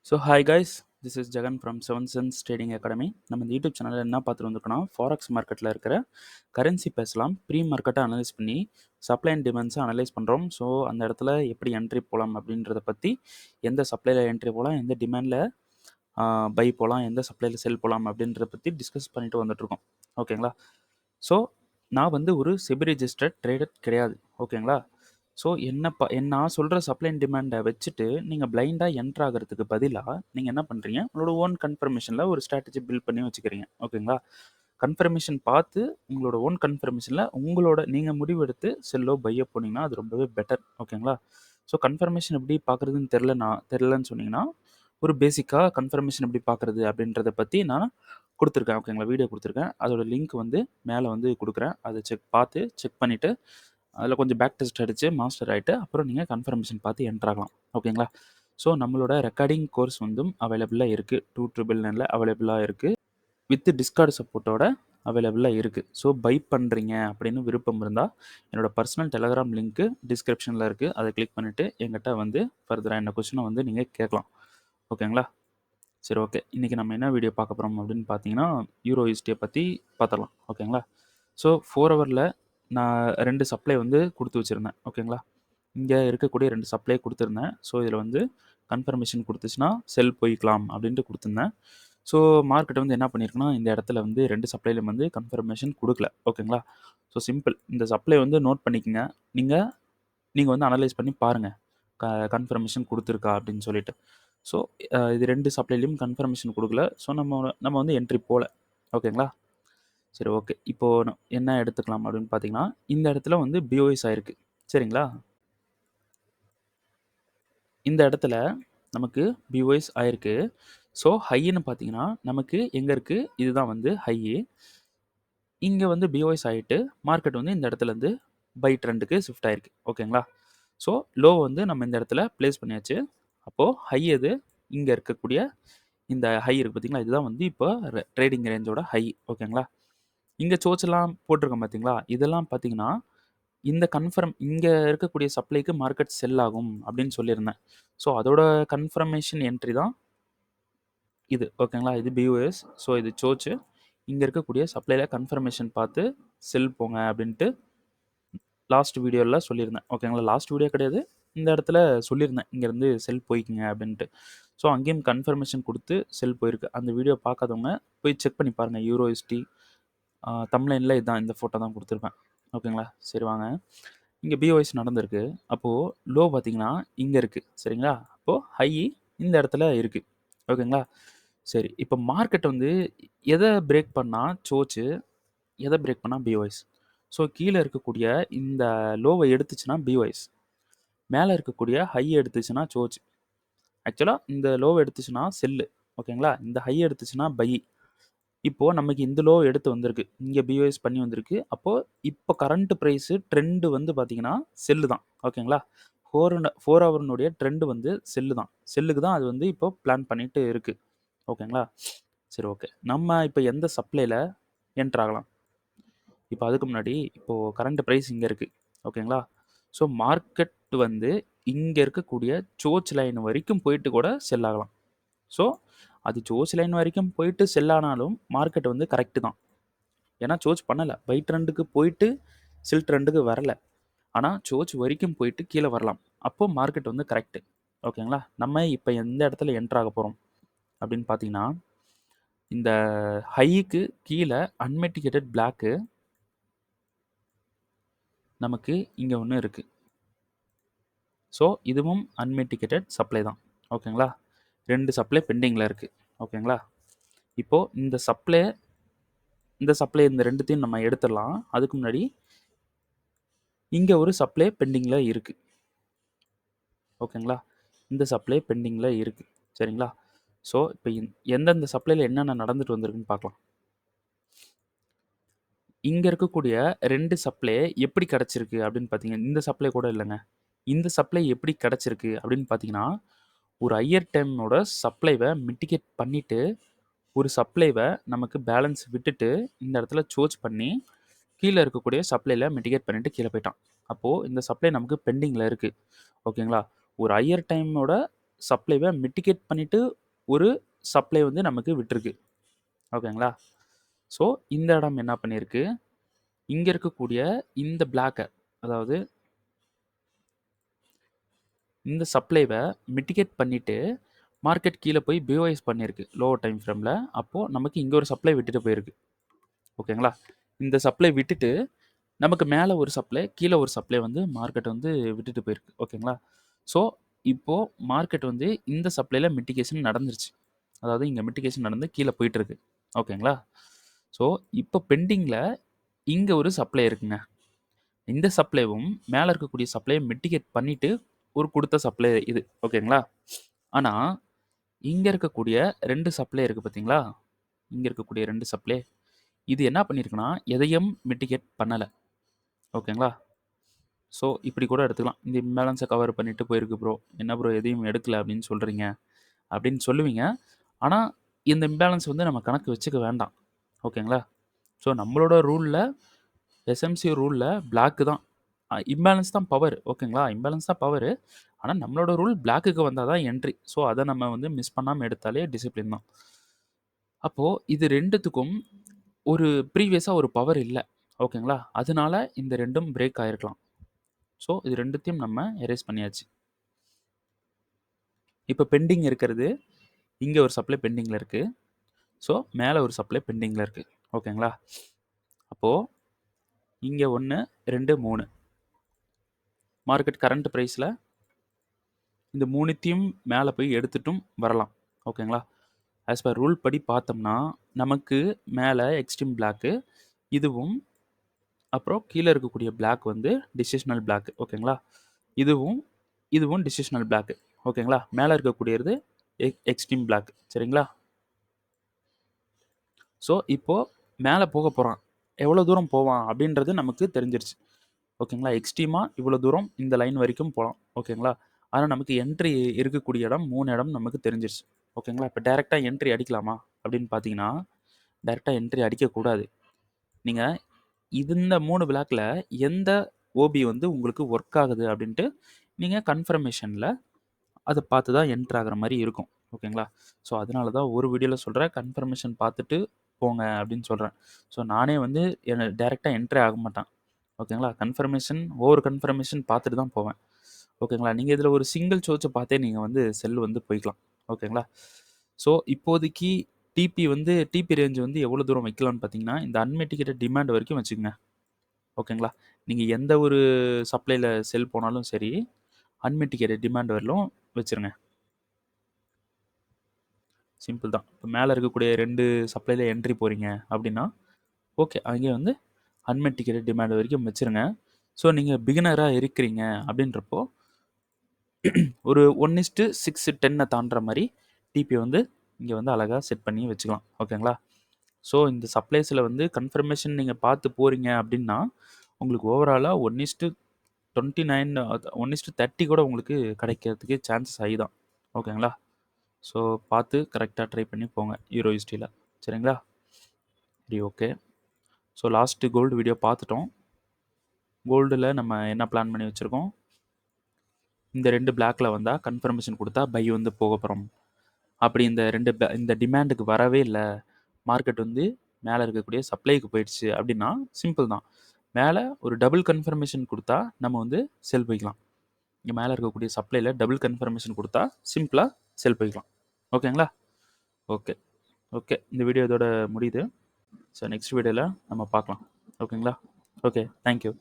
So hi guys, this is Jagan from seven sense trading academy. நம்ம இந்த YouTube சேனலில் என்ன பார்த்துட்டு வந்துருக்கோம்னா, ஃபாரெக்ஸ் மார்க்கெட்டில் இருக்கிற கரன்சி பேசலாம், ப்ரீ மார்க்கெட்டை அனலைஸ் பண்ணி சப்ளை அண்ட் டிமாண்ட்ஸை அனலைஸ் பண்ணுறோம். ஸோ அந்த இடத்துல எப்படி என்ட்ரி போகலாம் அப்படின்றத பற்றி, எந்த சப்ளையில் என்ட்ரி போகலாம், எந்த டிமாண்டில் பை போகலாம், எந்த சப்ளையில் செல் போகலாம் அப்படின்றத பற்றி டிஸ்கஸ் பண்ணிட்டு வந்துட்டுருக்கோம். ஓகேங்களா? ஸோ நான் வந்து ஒரு செபி ரெஜிஸ்டர்ட் ட்ரேடர் கிடையாது. ஓகேங்களா? ஸோ நான் சொல்கிற சப்ளை அண்ட் டிமாண்டை வச்சுட்டு நீங்கள் பிளைண்டாக என்ட்ரு ஆகிறதுக்கு பதிலாக நீங்கள் என்ன பண்ணுறீங்க, உங்களோட ஓன் கன்ஃபர்மேஷனில் ஒரு ஸ்ட்ராட்டஜி பில்ட் பண்ணி வச்சுக்கிறீங்க. ஓகேங்களா? கன்ஃபர்மேஷன் பார்த்து உங்களோட ஓன் கன்ஃபர்மேஷனில் நீங்கள் முடிவெடுத்து செல்லோ பையோ போனீங்கன்னா அது ரொம்பவே பெட்டர். ஓகேங்களா? ஸோ கன்ஃபர்மேஷன் எப்படி பார்க்குறதுன்னு தெரிலன்னு சொன்னீங்கன்னா, ஒரு பேசிக்காக கன்ஃபர்மேஷன் எப்படி பார்க்குறது அப்படின்றத பற்றி நான் கொடுத்துருக்கேன். ஓகேங்களா? வீடியோ கொடுத்துருக்கேன். அதோட லிங்க் வந்து மேலே வந்து கொடுக்குறேன். அதை செக் பண்ணிவிட்டு அதில் கொஞ்சம் பேக் டெஸ்ட் அடித்து மாஸ்டர் ஆகிட்டு அப்புறம் நீங்கள் கன்ஃபர்மேஷன் பார்த்து என்ட்ரு ஆகலாம். ஓகேங்களா? ஸோ நம்மளோட ரெக்கார்டிங் கோர்ஸ் வந்து அவைலபிளாக இருக்குது. 2,999 அவைலபிளாக இருக்குது. வித் டிஸ்கார்டு சப்போர்ட்டோட அவைலபிளாக இருக்குது. ஸோ பை பண்ணுறீங்க அப்படின்னு விருப்பம் இருந்தால் என்னோட பர்சனல் டெலகிராம் லிங்க்கு டிஸ்கிரிப்ஷனில் இருக்குது. அதை கிளிக் பண்ணிவிட்டு எங்கிட்ட வந்து ஃபர்தராக என்ன கொஸ்டினை வந்து நீங்கள் கேட்கலாம். ஓகேங்களா? சரி, ஓகே. இன்றைக்கி நம்ம என்ன வீடியோ பார்க்க போகிறோம் அப்படின்னு பார்த்தீங்கன்னா, யூரோ யூஎஸ்டியை பற்றி பார்த்துடலாம். ஓகேங்களா? ஸோ 4 ஹவரில் நான் 2 சப்ளை வந்து கொடுத்து வச்சுருந்தேன். ஓகேங்களா? இங்கே இருக்கக்கூடிய 2 சப்ளை கொடுத்துருந்தேன். ஸோ இதில் வந்து கன்ஃபர்மேஷன் கொடுத்துச்சுன்னா செல் போய்க்கலாம் அப்படின்ட்டு கொடுத்துருந்தேன். ஸோ மார்க்கெட் வந்து என்ன பண்ணியிருக்குன்னா, இந்த இடத்துல வந்து 2 சப்ளைலையும் வந்து கன்ஃபர்மேஷன் கொடுக்கல. ஓகேங்களா? So simple. இந்த சப்ளை வந்து நோட் பண்ணிக்கங்க. நீங்கள் வந்து அனலைஸ் பண்ணி பாருங்கள், கன்ஃபர்மேஷன் கொடுத்துருக்கா அப்படின்னு சொல்லிட்டு. ஸோ இது 2 சப்ளைலையும் கன்ஃபர்மேஷன் கொடுக்கல. ஸோ நம்ம வந்து என்ட்ரி போகல. ஓகேங்களா? சரி, ஓகே. இப்போது என்ன எடுத்துக்கலாம் அப்படின்னு பார்த்தீங்கன்னா, இந்த இடத்துல வந்து பிஓஎஸ் ஆயிருக்கு. சரிங்களா? இந்த இடத்துல நமக்கு பிஓஎஸ் ஆயிருக்கு. ஸோ ஹைன்னு பார்த்தீங்கன்னா நமக்கு எங்கே இருக்குது, இதுதான் வந்து ஹையு. இங்கே வந்து பிஓஎஸ் ஆகிட்டு மார்க்கெட் வந்து இந்த இடத்துல இருந்து பை ட்ரெண்டுக்கு ஷிஃப்ட் ஆயிருக்கு. ஓகேங்களா? ஸோ லோ வந்து நம்ம இந்த இடத்துல ப்ளேஸ் பண்ணியாச்சு. அப்போது ஹை எது, இங்கே இருக்கக்கூடிய இந்த ஹை இருக்குது பார்த்தீங்களா, இதுதான் வந்து இப்போ ட்ரேடிங் ரேஞ்சோட ஹை. ஓகேங்களா? இங்கே சோர்ஸ்லாம் போட்டிருக்கோம் பார்த்தீங்களா, இதெல்லாம் பார்த்தீங்கன்னா இங்கே இருக்கக்கூடிய சப்ளைக்கு மார்க்கெட் செல் ஆகும் அப்படின்னு சொல்லியிருந்தேன். ஸோ அதோட கன்ஃபர்மேஷன் என்ட்ரி தான் இது. ஓகேங்களா? இது பிஓஎஸ். ஸோ இது சோர்ச்சு. இங்கே இருக்கக்கூடிய சப்ளையில் கன்ஃபர்மேஷன் பார்த்து செல் போங்க அப்படின்ட்டு லாஸ்ட் வீடியோவில் சொல்லியிருந்தேன். ஓகேங்களா? லாஸ்ட் வீடியோ கிடையாது, இந்த இடத்துல சொல்லியிருந்தேன், இங்கேருந்து செல் போய்க்குங்க அப்படின்ட்டு. ஸோ அங்கேயும் கன்ஃபர்மேஷன் கொடுத்து செல் போயிருக்கு. அந்த வீடியோ பார்க்காதவங்க போய் செக் பண்ணி பாருங்கள். யூரோஎஸ்டி தம்ப்லைனில் இதுதான், இந்த ஃபோட்டோ தான் கொடுத்துருப்பேன். ஓகேங்களா? சரி, வாங்க. இங்கே பிஓஎஸ் நடந்திருக்கு. அப்போது லோ பார்த்தீங்கன்னா இங்கே இருக்குது. சரிங்களா? அப்போது ஹை இந்த இடத்துல இருக்குது. ஓகேங்களா? சரி, இப்போ மார்க்கெட் வந்து எதை பிரேக் பண்ணால் சோர்ச்சு, எதை பிரேக் பண்ணால் பிஓஎஸ். ஸோ கீழே இருக்கக்கூடிய இந்த லோவை எடுத்துச்சுன்னா பிஓஎஸ், மேலே இருக்கக்கூடிய ஹை எடுத்துச்சுன்னா சோர்ச். ஆக்சுவலாக இந்த லோவை எடுத்துச்சுன்னா செல்லு. ஓகேங்களா? இந்த ஹை எடுத்துச்சுன்னா பை. இப்போது நமக்கு இந்த லோ எடுத்து வந்திருக்கு, இங்கே பிஓஎஸ் பண்ணி வந்திருக்கு. அப்போது இப்போ கரண்ட் ப்ரைஸு ட்ரெண்டு வந்து பார்த்தீங்கன்னா செல்லு தான். ஓகேங்களா? 4 ஹவர்னுடைய ட்ரெண்டு வந்து செல்லு தான். செல்லுக்கு தான் அது வந்து இப்போ பிளான் பண்ணிட்டு இருக்குது. ஓகேங்களா? சரி, ஓகே. நம்ம இப்போ எந்த சப்ளையில் என்ட்ரு ஆகலாம்? இப்போ அதுக்கு முன்னாடி இப்போது கரண்ட் ப்ரைஸ் இங்கே இருக்குது. ஓகேங்களா? ஸோ மார்க்கெட் வந்து இங்கே இருக்கக்கூடிய சோர்ச் லைன் வரைக்கும் போயிட்டு கூட செல் ஆகலாம். ஸோ அது சோர்ச் லைன் வரைக்கும் போயிட்டு செல் ஆனாலும் மார்க்கெட் வந்து கரெக்டு தான். ஏன்னா சோர்ச் பண்ணலை, பை ட்ரெண்டுக்கு போயிட்டு செல் ட்ரெண்டுக்கு வரல. ஆனால் சோர்ச் வரைக்கும் போயிட்டு கீழே வரலாம். அப்போது மார்க்கெட் வந்து கரெக்டு. ஓகேங்களா? நம்ம இப்போ எந்த இடத்துல என்ட்ரு ஆக போகிறோம் அப்படின்னு பார்த்தீங்கன்னா, இந்த ஹைக்கு கீழே அன்மெட்டிகேட்டட் பிளாக்கு நமக்கு இங்கே ஒன்று இருக்குது. ஸோ இதுவும் அன்மெட்டிகேட்டட் சப்ளை தான். ஓகேங்களா? 2 சப்ளை பெண்டிங்கில் இருக்குது. ஓகேங்களா? இப்போது இந்த சப்ளை இந்த 2த்தையும் நம்ம எடுத்துடலாம். அதுக்கு முன்னாடி இங்கே ஒரு சப்ளை பெண்டிங்கில் இருக்குது. ஓகேங்களா? இந்த சப்ளை பெண்டிங்கில் இருக்குது. சரிங்களா? ஸோ இப்போ எந்தெந்த சப்ளையில் என்னென்ன நடந்துட்டு வந்திருக்குன்னு பார்க்கலாம். இங்கே இருக்கக்கூடிய 2 சப்ளை எப்படி கிடச்சிருக்கு அப்படின்னு பார்த்தீங்க, இந்த சப்ளை கூட இல்லைங்க. இந்த சப்ளை எப்படி கிடச்சிருக்கு அப்படின்னு பார்த்தீங்கன்னா, ஒரு ஹையர் டைமோட சப்ளைவை மிட்டிகேட் பண்ணிவிட்டு ஒரு சப்ளைவை நமக்கு பேலன்ஸ் விட்டுட்டு இந்த இடத்துல சோர்ச் பண்ணி கீழே இருக்கக்கூடிய சப்ளையில் மிட்டிகேட் பண்ணிவிட்டு கீழே போயிட்டான். அப்போது இந்த சப்ளை நமக்கு பெண்டிங்கில் இருக்குது. ஓகேங்களா? ஒரு ஹையர் டைமோட சப்ளைவை மிட்டிகேட் பண்ணிவிட்டு ஒரு சப்ளை வந்து நமக்கு விட்டுருக்கு. ஓகேங்களா? ஸோ இந்த இடம் என்ன பண்ணியிருக்கு, இங்கே இருக்கக்கூடிய இந்த பிளாக்கை, அதாவது இந்த சப்ளைவை மிட்டிகேட் பண்ணிவிட்டு மார்க்கெட் கீழே போய் பிஓஎஸ் பண்ணியிருக்கு லோவர் டைம் ஃப்ரேமில். அப்போது நமக்கு இங்கே ஒரு சப்ளை விட்டுட்டு போயிருக்கு. ஓகேங்களா? இந்த சப்ளை விட்டுட்டு நமக்கு மேலே ஒரு சப்ளை, கீழே ஒரு சப்ளை வந்து மார்க்கெட் வந்து விட்டுட்டு போயிருக்கு. ஓகேங்களா? ஸோ இப்போது மார்க்கெட் வந்து இந்த சப்ளையில் மிட்டிகேஷன் நடந்துருச்சு. அதாவது இங்கே மிட்டிகேஷன் நடந்து கீழே போயிட்டுருக்கு. ஓகேங்களா? ஸோ இப்போ பெண்டிங்கில் இங்கே ஒரு சப்ளை இருக்குங்க. இந்த சப்ளைவும் மேலே இருக்கக்கூடிய சப்ளையை மிட்டிகேட் பண்ணிவிட்டு ஒரு கொடுத்த சப்ளை இது. ஓகேங்களா? ஆனால் இங்கே இருக்கக்கூடிய 2 சப்ளை இருக்குது பார்த்தீங்களா? இங்கே இருக்கக்கூடிய 2 சப்ளை இது என்ன பண்ணியிருக்குன்னா எதையும் மிட்டிகேட் பண்ணலை. ஓகேங்களா? ஸோ இப்படி கூட எடுத்துக்கலாம். இந்த இம்பேலன்ஸை கவர் பண்ணிட்டு போயிருக்கு ப்ரோ. என்ன ப்ரோ எதையும் எடுக்கல அப்படின்னு சொல்கிறீங்க அப்படின்னு சொல்லுவீங்க. ஆனால் இந்த இம்பேலன்ஸ் வந்து நம்ம கணக்கு வச்சுக்க வேண்டாம். ஓகேங்களா? ஸோ நம்மளோட ரூலில், எஸ்எம்சி ரூலில் பிளாக்கு தான் இம்பேலன்ஸ் தான் பவர். ஓகேங்களா? இம்பேலன்ஸ் தான் பவர். ஆனால் நம்மளோட ரூல் பிளாக்குக்கு வந்தால் தான் என்ட்ரி. ஸோ அதை நம்ம வந்து மிஸ் பண்ணாமல் எடுத்தாலே டிசிப்ளின் தான். அப்போது இது ரெண்டுத்துக்கும் ஒரு ப்ரீவியஸாக ஒரு பவர் இல்லை. ஓகேங்களா? அதனால இந்த ரெண்டும் பிரேக் ஆகிருக்கலாம். ஸோ இது ரெண்டுத்தையும் நம்ம எரேஸ் பண்ணியாச்சு. இப்போ பெண்டிங் இருக்கிறது, இங்கே ஒரு சப்ளை பெண்டிங்கில் இருக்குது. ஸோ மேலே ஒரு சப்ளை பெண்டிங்கில் இருக்குது. ஓகேங்களா? அப்போது இங்கே 1, 2, 3 மார்க்கெட் கரண்ட் ப்ரைஸில் இந்த 3த்தையும் மேலே போய் எடுத்துட்டும் வரலாம். ஓகேங்களா? ஆஸ் பர் ரூல் படி பார்த்தோம்னா நமக்கு மேலே எக்ஸ்ட்ரீம் பிளாக்கு, இதுவும் அப்புறம் கீழே இருக்கக்கூடிய பிளாக் வந்து டிசிஷனல் பிளாக். ஓகேங்களா? இதுவும் டிசிஷனல் பிளாக். ஓகேங்களா? மேலே இருக்கக்கூடியது எக்ஸ்ட்ரீம் பிளாக். சரிங்களா? ஸோ இப்போது மேலே போக போகிறான், எவ்வளோ தூரம் போவான் அப்படின்றது நமக்கு தெரிஞ்சிருச்சு. ஓகேங்களா? எக்ஸ்ட்ரீமாக இவ்வளோ தூரம் இந்த லைன் வரைக்கும் போகலாம். ஓகேங்களா? ஆனால் நமக்கு என்ட்ரி இருக்கக்கூடிய இடம் 3 இடம் நமக்கு தெரிஞ்சிருச்சு. ஓகேங்களா? இப்போ டைரெக்டாக என்ட்ரி அடிக்கலாமா அப்படின்னு பார்த்தீங்கன்னா டைரெக்டாக என்ட்ரி அடிக்கக்கூடாது. நீங்கள் இந்த 3 பிளாக்கில் எந்த ஓபி வந்து உங்களுக்கு ஒர்க் ஆகுது அப்படின்ட்டு நீங்கள் கன்ஃபர்மேஷனில் அதை பார்த்து தான் என்ட்ரு ஆகிற மாதிரி இருக்கும். ஓகேங்களா? ஸோ அதனால தான் ஒரு வீடியோவில் சொல்கிறேன், கன்ஃபர்மேஷன் பார்த்துட்டு போங்க அப்படின்னு சொல்கிறேன். ஸோ நானே வந்து என்னை டைரெக்டாக என்ட்ரி ஆக மாட்டேன். ஓகேங்களா? கன்ஃபர்மேஷன் ஒவ்வொரு கன்ஃபர்மேஷன் பார்த்துட்டு தான் போவேன். ஓகேங்களா? நீங்கள் இதில் ஒரு சிங்கிள் சோர்ஸை பார்த்தே நீங்கள் வந்து செல் வந்து போய்க்கலாம். ஓகேங்களா? ஸோ இப்போதைக்கு டிபி ரேஞ்ச் வந்து எவ்வளோ தூரம் வைக்கலாம்னு பார்த்தீங்கன்னா இந்த அன்மிட்டிகேட்டட் டிமாண்ட் வரைக்கும் வச்சுக்கோங்க. ஓகேங்களா? நீங்கள் எந்த ஒரு சப்ளையில் செல் போனாலும் சரி, அன்மிட்டிகேட்டட் டிமாண்ட் வரலும் வச்சுருங்க. சிம்பிள் தான். இப்போ மேலே இருக்கக்கூடிய 2 சப்ளையில் என்ட்ரி போகிறீங்க அப்படின்னா ஓகே, அங்கே வந்து அன்மிட்டிகேட்டட் டிமாண்ட் வரைக்கும் வச்சுருங்க. ஸோ நீங்கள் பிகினராக இருக்கிறீங்க அப்படின்றப்போ ஒரு 1:6:10 தாண்டுற மாதிரி டிபி வந்து இங்கே வந்து அழகாக செட் பண்ணி வச்சுக்கலாம். ஓகேங்களா? ஸோ இந்த சப்ளைஸில் வந்து கன்ஃபர்மேஷன் நீங்கள் பார்த்து போகிறீங்க அப்படின்னா உங்களுக்கு ஓவராலாக 1:29 1:30 கூட உங்களுக்கு கிடைக்கிறதுக்கு சான்சஸ் ஆகி தான். ஓகேங்களா? ஸோ பார்த்து கரெக்டாக ட்ரை பண்ணி போங்க யூரோ யூஎஸ்டியில். சரிங்களா? சரி, okay. So last gold video பார்த்துட்டோம். கோல்டில் நம்ம என்ன பிளான் பண்ணி வச்சுருக்கோம், இந்த 2 பிளாக்கில் வந்தால் கன்ஃபர்மேஷன் கொடுத்தா பை வந்து போக போகிறோம். அப்படி இந்த டிமாண்டுக்கு வரவே இல்லை, மார்க்கெட் வந்து மேலே இருக்கக்கூடிய சப்ளைக்கு போயிடுச்சு அப்படின்னா சிம்பிள் தான். மேலே ஒரு டபுள் கன்ஃபர்மேஷன் கொடுத்தா நம்ம வந்து செல் போய்க்கலாம். இங்கே மேலே இருக்கக்கூடிய சப்ளையில் டபுள் கன்ஃபர்மேஷன் கொடுத்தா சிம்பிளாக செல் போய்க்கலாம். ஓகேங்களா? Okay, okay. இந்த வீடியோ இதோட முடியுது. ஸோ நெக்ஸ்ட் வீடியோவில் நம்ம பார்க்கலாம். ஓகேங்களா? Okay, thank you.